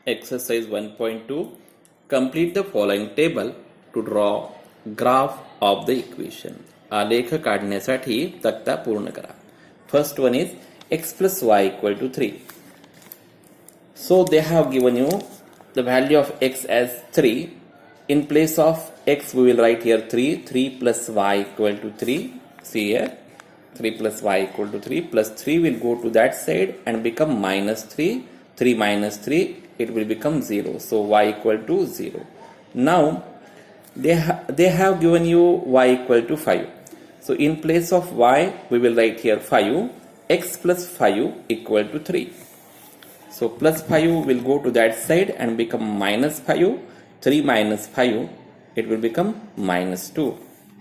Exercise 1.2. Complete the following table to draw graph of the equation. आलेख काढण्यासाठी तक्ता पूर्ण करा. First one is x plus y equal to 3. So they have given you the value of x as 3. In place of x we will write here 3. 3 plus y equal to 3. See here, 3 plus y equal to 3 plus 3 will go to that side and become minus 3. 3 minus 3, it will become 0. So y equal to 0. Now they have given you y equal to 5. So in place of y we will write here 5. X plus 5 equal to 3. So plus 5 will go to that side and become minus 5. 3 minus 5, it will become minus 2.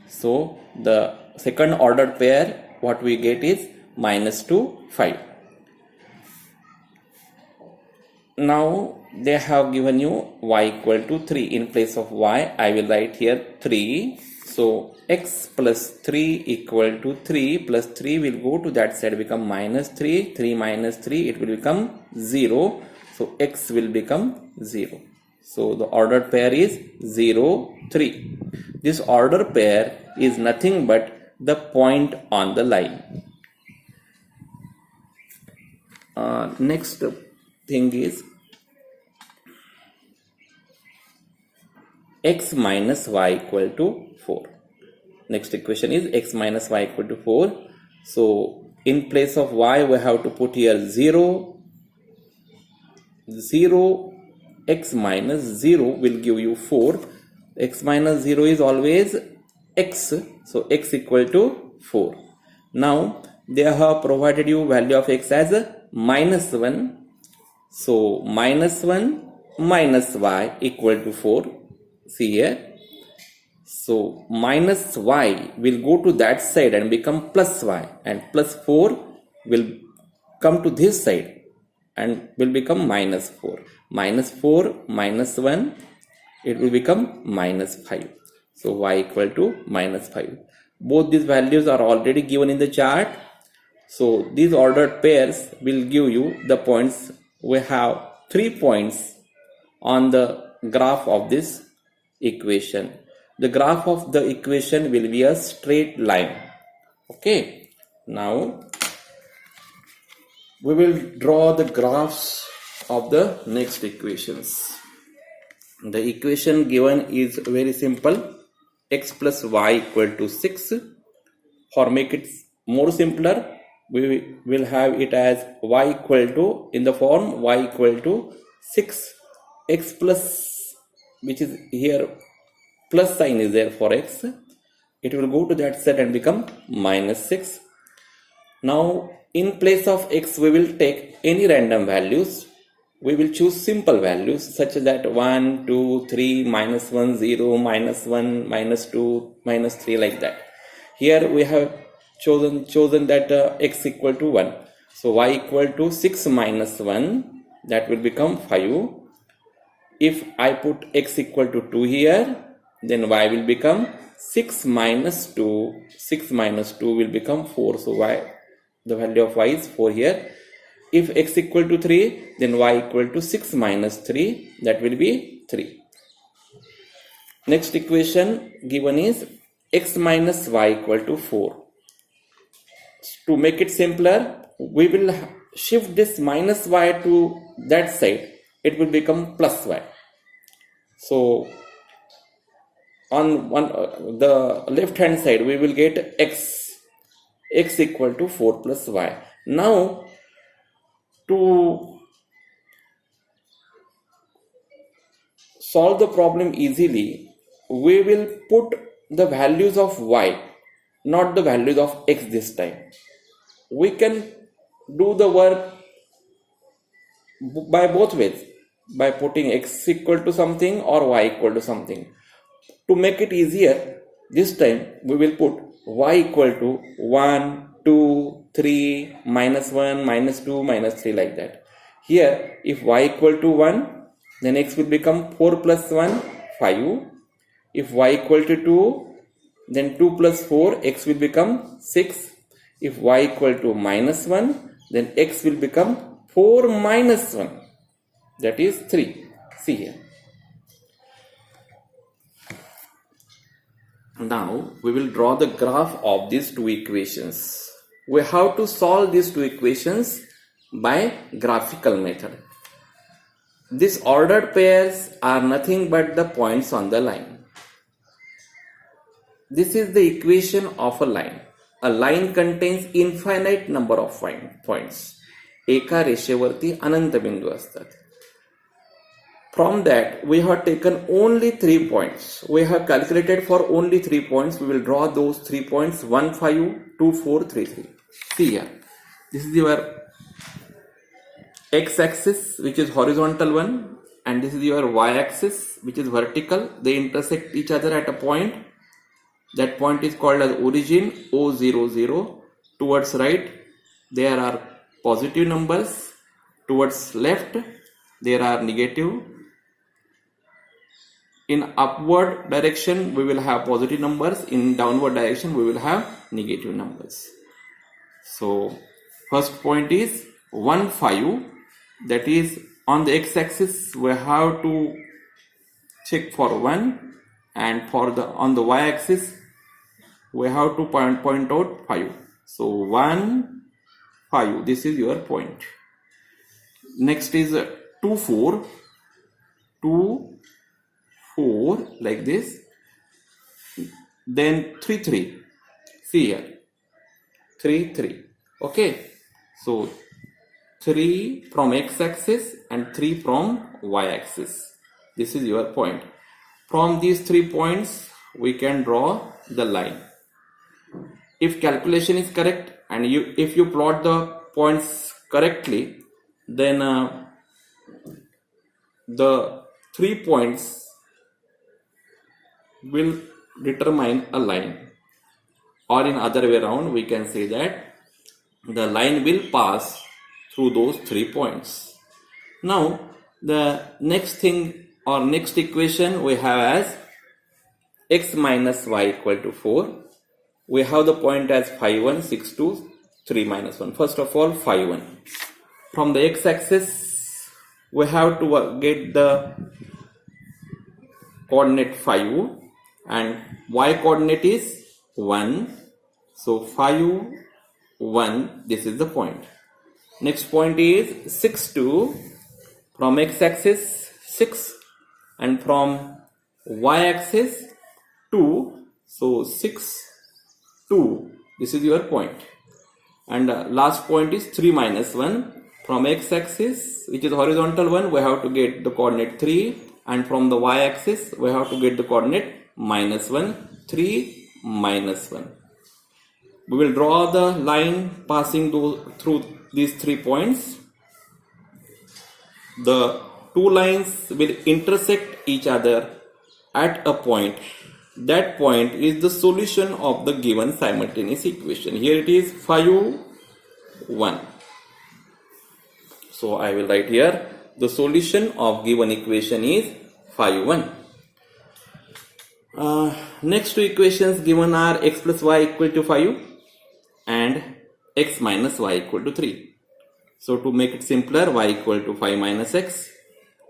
So the second ordered pair what we get is minus 2, 5. Now they have given you y equal to 3. In place of y I will write here 3. So x plus 3 equal to 3 plus 3 will go to that side become minus 3. 3 minus 3 it will become 0. So x will become 0. So the ordered pair is 0, 3. This ordered pair is nothing but the point on the line. Next thing is x minus y equal to 4. Next equation is x minus y equal to 4. So in place of y we have to put here 0. 0 x minus 0 will give you 4. X minus 0 is always x. So x equal to 4. Now they have provided you value of x as minus 1. So minus 1 minus y equal to 4. See here. So minus y will go to that side and become plus y, and plus 4 will come to this side and will become minus 4. Minus 4 minus 1, it will become minus 5. So y equal to minus 5. Both these values are already given in the chart. So these ordered pairs will give you the points. We have 3 points on the graph of this equation. The graph of the equation will be a straight line. Okay. Now we will draw the graphs of the next equations. The equation given is very simple. X plus y equal to 6. For make it more simpler, we will have it as y equal to, in the form y equal to 6. X plus, which is here plus sign is there for x. It will go to that side and become minus 6. Now in place of x we will take any random values. We will choose simple values such that 1, 2, 3, minus 1, 0, minus 1, minus 2, minus 3, like that. Here we have chosen that x equal to 1. So y equal to 6 minus 1, that will become 5. If I put x equal to 2 here, then y will become 6 minus 2. 6 minus 2 will become 4. So y, the value of y is 4 here. If x equal to 3, then y equal to 6 minus 3, that will be 3. Next equation given is x minus y equal to 4. To make it simpler, we will shift this minus y to that side. It will become plus y. So on the left hand side we will get x equal to 4 plus y. Now to solve the problem easily, we will put the values of y, not the values of x this time. We can do the work by both ways, by putting x equal to something or y equal to something. To make it easier, this time we will put y equal to 1, 2, 3, minus 1, minus 2, minus 3, like that. Here, if y equal to 1, then x will become 4 plus 1, 5. If y equal to 2, then 2 plus 4, x will become 6. If y equal to minus 1, then x will become 4 minus 1. that is 3. See here. Now we will draw the graph of these two equations. We have to solve these two equations by graphical method. These ordered pairs are nothing but the points on the line. This is the equation of a line. A line contains infinite number of points. एका रेषेवरती अनंत बिंदू असतात. From that, we have taken only 3 points. We have calculated for only 3 points. We will draw those 3 points 1, 5, 2, 4, 3, 3. See here. This is your x-axis, which is horizontal one, and this is your y-axis, which is vertical. They intersect each other at a point. That point is called as origin, O00. Towards right, there are positive numbers. Towards left, there are negative. In upward direction, we will have positive numbers. In downward direction, we will have negative numbers. So, first point is 1, 5. That is, on the x-axis, we have to check for 1, and for the on the y-axis, we have to point out 5. So 1, 5. This is your point. Next is 2, 4. 2, 4 like this. Then 3, 3. See here. 3, 3. Okay. So 3 from x-axis and 3 from y-axis. This is your point. From these 3 points, we can draw the line. If calculation is correct and if you plot the points correctly, then the 3 points will determine a line. Or in other way around, we can say that the line will pass through those 3 points. Now, the next thing or next equation we have as x minus y equal to 4. We have the point as 5, 1, 6, 2, 3 minus 1. First of all, 5, 1. From the x-axis, we have to get the coordinate 5 and y coordinate is 1. So 5, 1, this is the point. Next point is 6, 2. From x-axis, 6, and from y-axis, 2. So 6, 2. This is your point. And last point is 3 minus 1. From x-axis, which is horizontal one, we have to get the coordinate 3. And from the y-axis, we have to get the coordinate minus 1. 3 minus 1. We will draw the line passing through these 3 points. The 2 lines will intersect each other at a point. That point is the solution of the given simultaneous equation. Here it is 5, 1. So I will write here the solution of given equation is 5, 1. Next two equations given are x plus y equal to 5 and x minus y equal to 3. So to make it simpler, y equal to 5 minus x.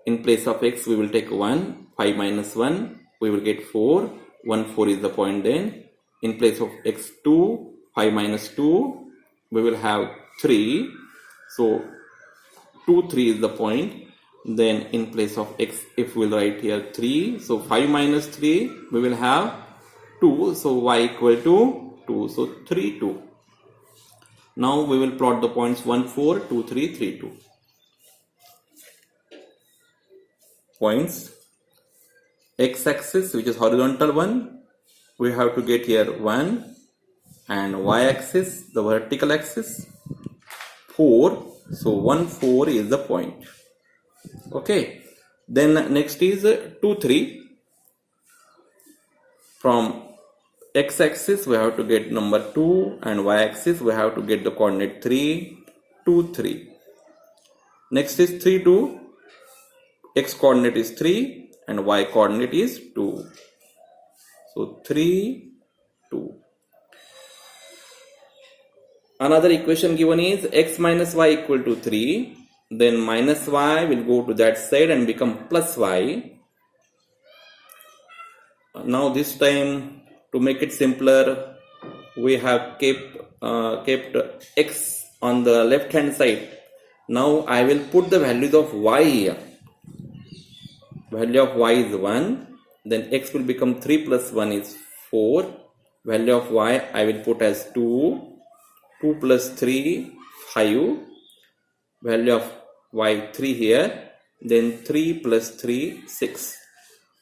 In place of x, we will take 1. 5 minus 1, we will get 4. 1, 4 is the point then. In place of x, 2. 5 minus 2, we will have 3. So 2, 3 is the point. Then in place of x, if we will write here 3. So 5 minus 3, we will have 2. So y equal to 2. So 3, 2. Now we will plot the points 1, 4, 2, 3, 3, 2. Points. X-axis, which is horizontal one, we have to get here 1. And y-axis, the vertical axis, 4. So 1, 4 is the point. Okay. Then next is 2, 3. From x-axis, we have to get number 2, and y-axis, we have to get the coordinate 3, 2, 3. Next is 3, 2. X coordinate is 3 and y coordinate is 2. So 3, 2. Another equation given is x minus y equal to 3 then minus y will go to that side and become plus y. Now this time, to make it simpler, we have kept x on the left hand side. Now I will put the values of y here. Value of y is 1, then x will become 3 plus 1 is 4. Value of y I will put as 2, 2 plus 3, 5. Value of y 3 here, then 3 plus 3, 6.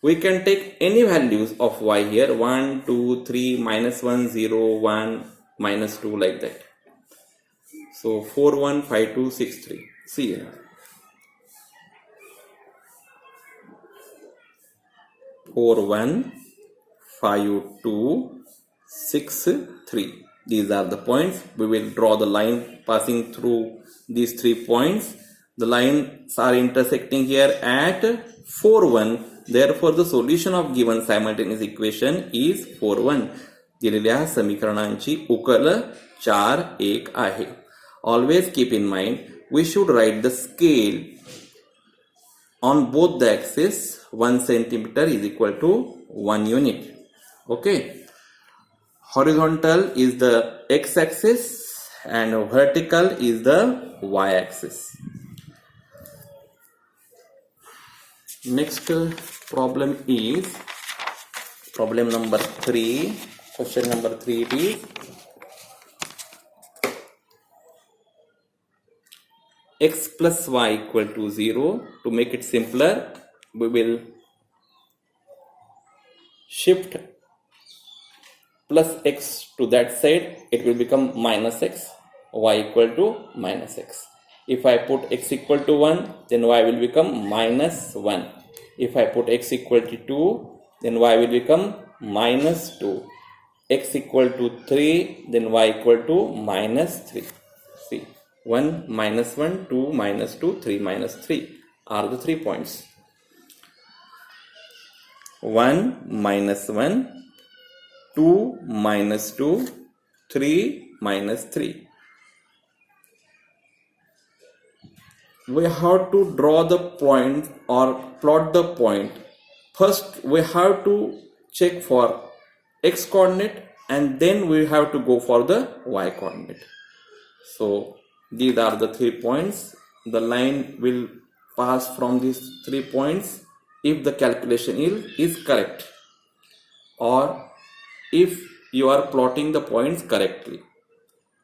We can take any values of y here, 1, 2, 3, minus 1, 0, 1, minus 2, like that. So 4, 1, 5, 2, 6, 3. See here. 4, 1, 5, 2, 6, 3. These are the points. We will draw the line passing through these 3 points. The lines are intersecting here at 4, 1. Therefore, the solution of given simultaneous equation is 4, 1. दिलेल्या समीकरणांची उकल 4, 1 आहे. Always keep in mind, we should write the scale on both the axes. 1 centimeter is equal to 1 unit. Okay. Horizontal is the x-axis and vertical is the y-axis. Next problem is problem number 3. Question number 3 it is x plus y equal to 0. To make it simpler, we will shift plus x to that side. It will become minus x, y equal to minus x. If I put x equal to 1, then y will become minus 1. If I put x equal to 2, then y will become minus 2. X equal to 3, then y equal to minus 3. See, 1 minus 1, 2 minus 2, 3 minus 3 are the 3 points. 1 minus 1, 2 minus 2, 3 minus 3. We have to draw the point or plot the point. First, we have to check for x coordinate and then we have to go for the y coordinate. So, these are the 3 points. The line will pass from these 3 points if the calculation is correct or if you are plotting the points correctly.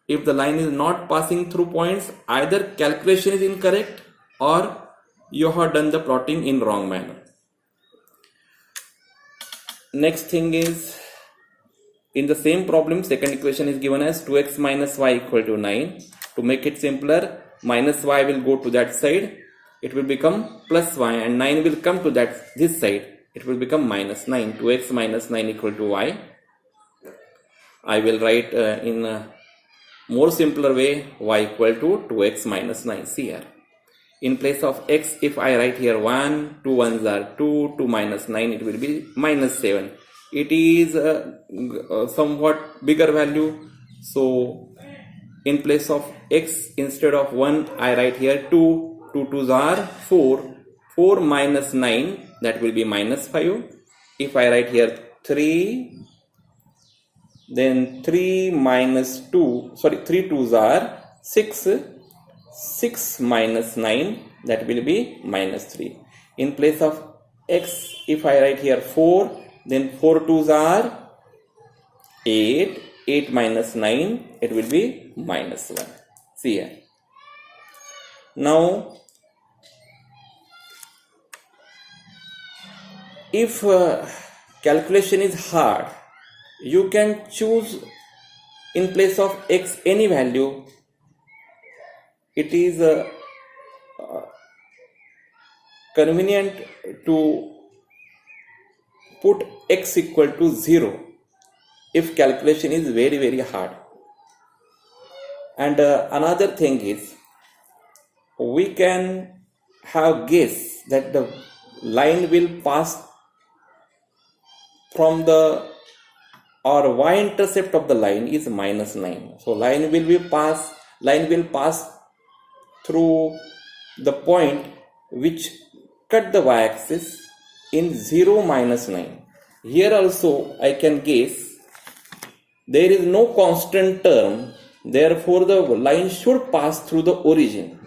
If the line is not passing through points, either calculation is incorrect or you have done the plotting in wrong manner. Next thing is, in the same problem, second equation is given as 2x minus y equal to 9. To make it simpler, minus y will go to that side. It will become plus y and 9 will come to this side. It will become minus 9. 2x minus 9 equal to y. I will write in a more simpler way, y equal to 2x minus 9. See here. In place of x, if I write here 1, 2 ones are 2, 2 minus 9, it will be minus 7. It is a somewhat bigger value. So, in place of x, instead of 1, I write here 2. 2 2s are 4. 4 minus 9, that will be minus 5. If I write here 3, then 3 minus 2, 3 2s are 6. 6 minus 9, that will be minus 3. In place of x, if I write here 4, then 4 2s are 8. 8 minus 9, it will be minus 1. See here. Now, if calculation is hard, you can choose in place of x any value. It is convenient to put x equal to 0 if calculation is very, very hard. And another thing is, we can have guess that the line will pass from the or y-intercept of the line is minus 9. So line will pass through the point which cut the y-axis in 0 minus 9. Here also I can guess there is no constant term, therefore the line should pass through the origin.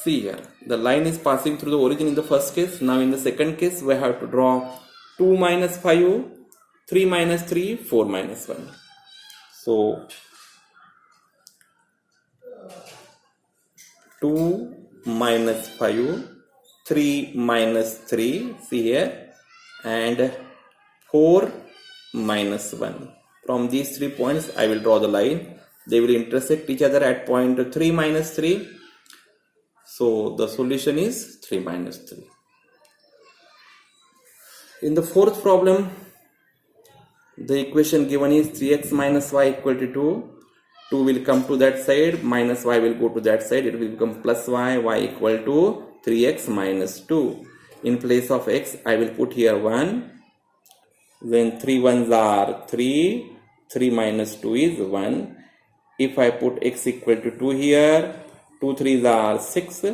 See here, the line is passing through the origin in the first case. Now in the second case we have to draw 2 minus 5, 3 minus 3, 4 minus 1. So 2 minus 5, 3 minus 3, see here, and 4 minus 1. From these 3 points I will draw the line. They will intersect each other at point 3 minus 3. So the solution is 3 minus 3. In the fourth problem, the equation given is 3x minus y equal to 2. 2 will come to that side, minus y will go to that side. It will become plus y, y equal to 3x minus 2. In place of x, I will put here 1. When 3 ones are 3, 3 minus 2 is 1. If I put x equal to 2 here, 2 3s are 6.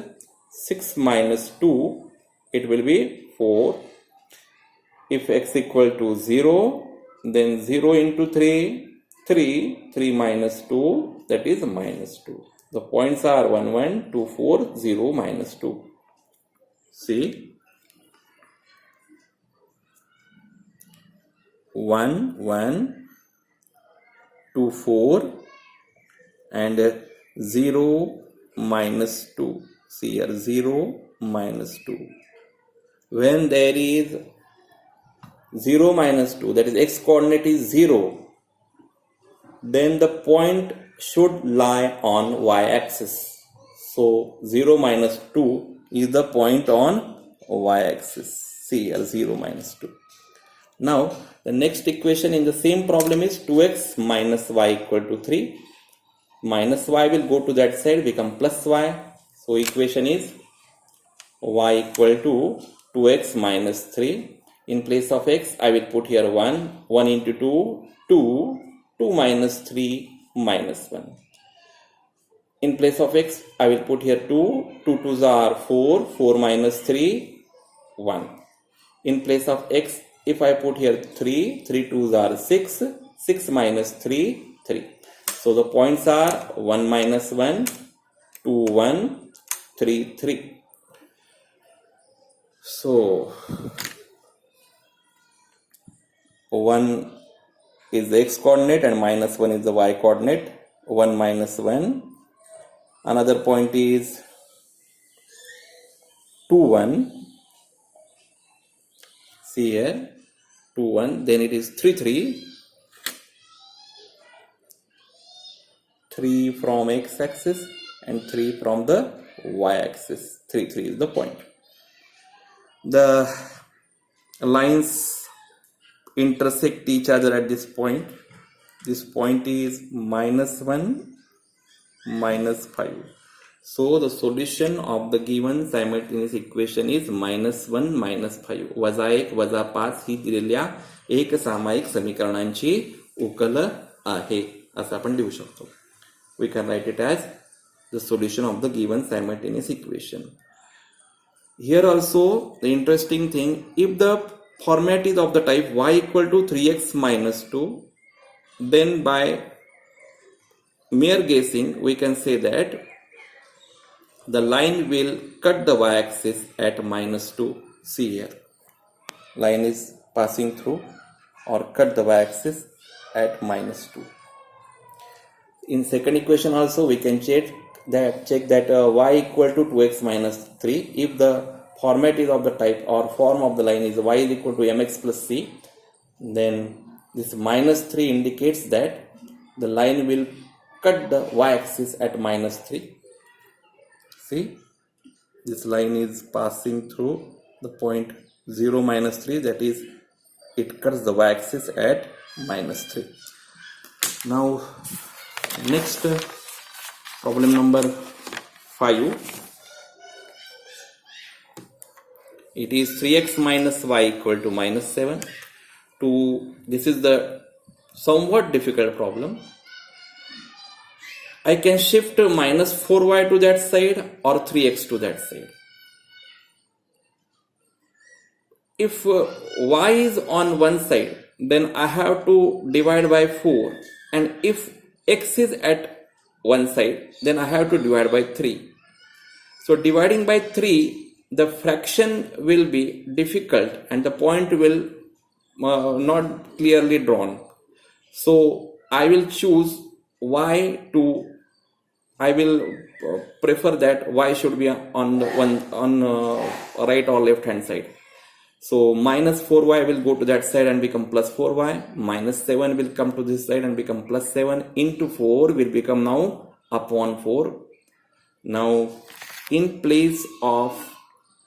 6 minus 2, it will be 4. If x equal to 0, then 0 into 3, 3, 3 minus 2, that is minus 2. The points are 1, 1, 2, 4, 0, minus 2. See, 1, 1, 2, 4, and 0, minus 2. See here, 0, minus 2. When there is 0 minus 2, that is x coordinate is 0, then the point should lie on y-axis. So 0 minus 2 is the point on y-axis. See here, 0 minus 2. Now the next equation in the same problem is 2x minus y equal to 3. Minus y will go to that side, become plus y. So equation is y equal to 2x minus 3. In place of x, I will put here 1. 1 into 2, 2. 2 minus 3, minus 1. In place of x, I will put here 2. 2 2s are 4. 4 minus 3, 1. In place of x, if I put here 3, 3 2s are 6. 6 minus 3, 3. So the points are 1 minus 1, 2 1, 3 3. So 1 is the x coordinate and minus 1 is the y coordinate. 1 minus 1. Another point is 2 1. See here, 2 1. Then it is 3 3. 3 from x axis and 3 from the y axis. 3 3 is the point. The lines intersect each other at this point. This point is minus 1, minus 5. So the solution of the given simultaneous equation is minus 1, minus 5. वजा 1, वजा 5 ही दिलेल्या एक सामायिक समीकरणांची उकल आहे असं आपण लिहू शकतो. We can write it as the solution of the given simultaneous equation. Here also the interesting thing, if the format is of the type y equal to 3x minus 2, then by mere guessing we can say that the line will cut the y-axis at minus 2. See here, line is passing through or cut the y-axis at minus 2. In second equation also we can check that y equal to 2x minus 3. If the format is of the type or form of the line is y is equal to mx plus c, then this minus 3 indicates that the line will cut the y-axis at minus 3. See, this line is passing through the point 0 minus 3, that is it cuts the y-axis at minus 3. Now next problem number 5. It is 3x minus y equal to minus 7. This is the somewhat difficult problem. I can shift minus 4y to that side or 3x to that side. If y is on one side, then I have to divide by 4, and if x is at one side, then I have to divide by 3. So dividing by 3, the fraction will be difficult and the point will not clearly drawn. So I will choose I will prefer that y should be on right or left hand side. So minus 4y will go to that side and become plus 4y. Minus 7 will come to this side and become plus 7 into 4 will become now upon 4. Now in place of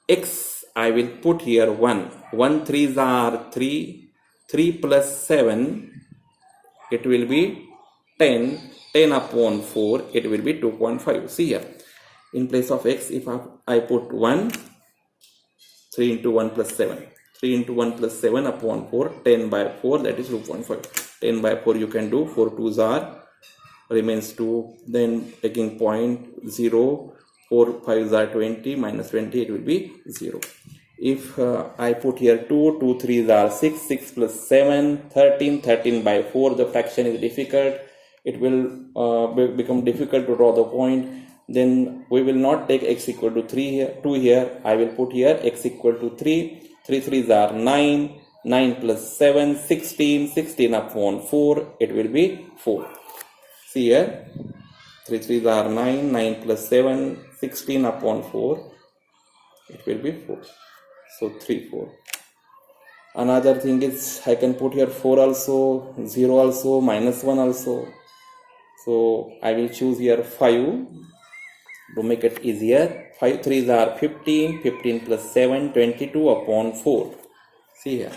x, I will put here 1. 1 3s are 3. 3 plus 7, it will be 10. 10 upon 4, it will be 2.5. See here, in place of x, if I put 1, 3 into 1 plus 7. 3 into 1 plus 7 upon 4, 10 by 4, that is 2.5. 10 by 4 you can do, 4 2s are, remains 2, then taking point 0, 4 5s are 20, minus 20, it will be 0. If I put here 2, 2 3s are 6, 6 plus 7, 13, 13 by 4, the fraction is difficult. It will become difficult to draw the point. Then we will not take x equal to 2 here. I will put here x equal to 3. 3 3s are 9. 9 plus 7, 16. 16 upon 4, it will be 4. See here, 3 3s are 9. 9 plus 7, 16 upon 4, it will be 4. So 3 4. Another thing is I can put here 4 also, 0 also, minus 1 also. So I will choose here 5 to make it easier. 5 3s are 15. 15 plus 7, 22 upon 4. See here,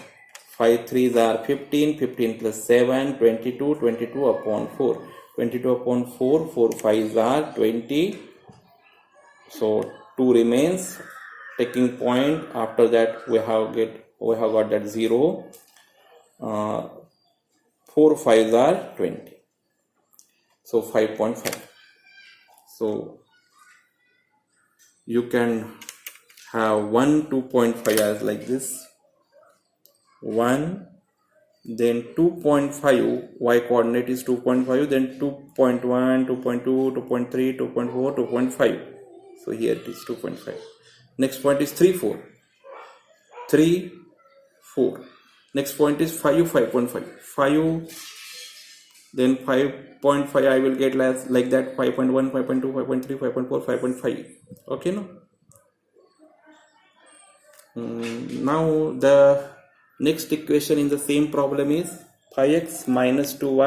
5 3s are 15. 15 plus 7, 22. 22 upon 4. 22 upon 4. 4 5s are 20. So 2 remains. Taking point, after that we have got that 0. 4 5s are 20. So 5.5. So you can have 1 2.5 as like this. 1, then 2.5, y coordinate is 2.5, then 2.1, 2.2, 2.3, 2.4, 2.5. So here it is 2.5. Next point is 3 4. 3 4. Next point is 5 5.5. 5, then 5.5 I will get like that, 5.1, 5.2, 5.3, 5.4, 5.5. Okay, no? Now the next equation in the same problem is 5x minus 2y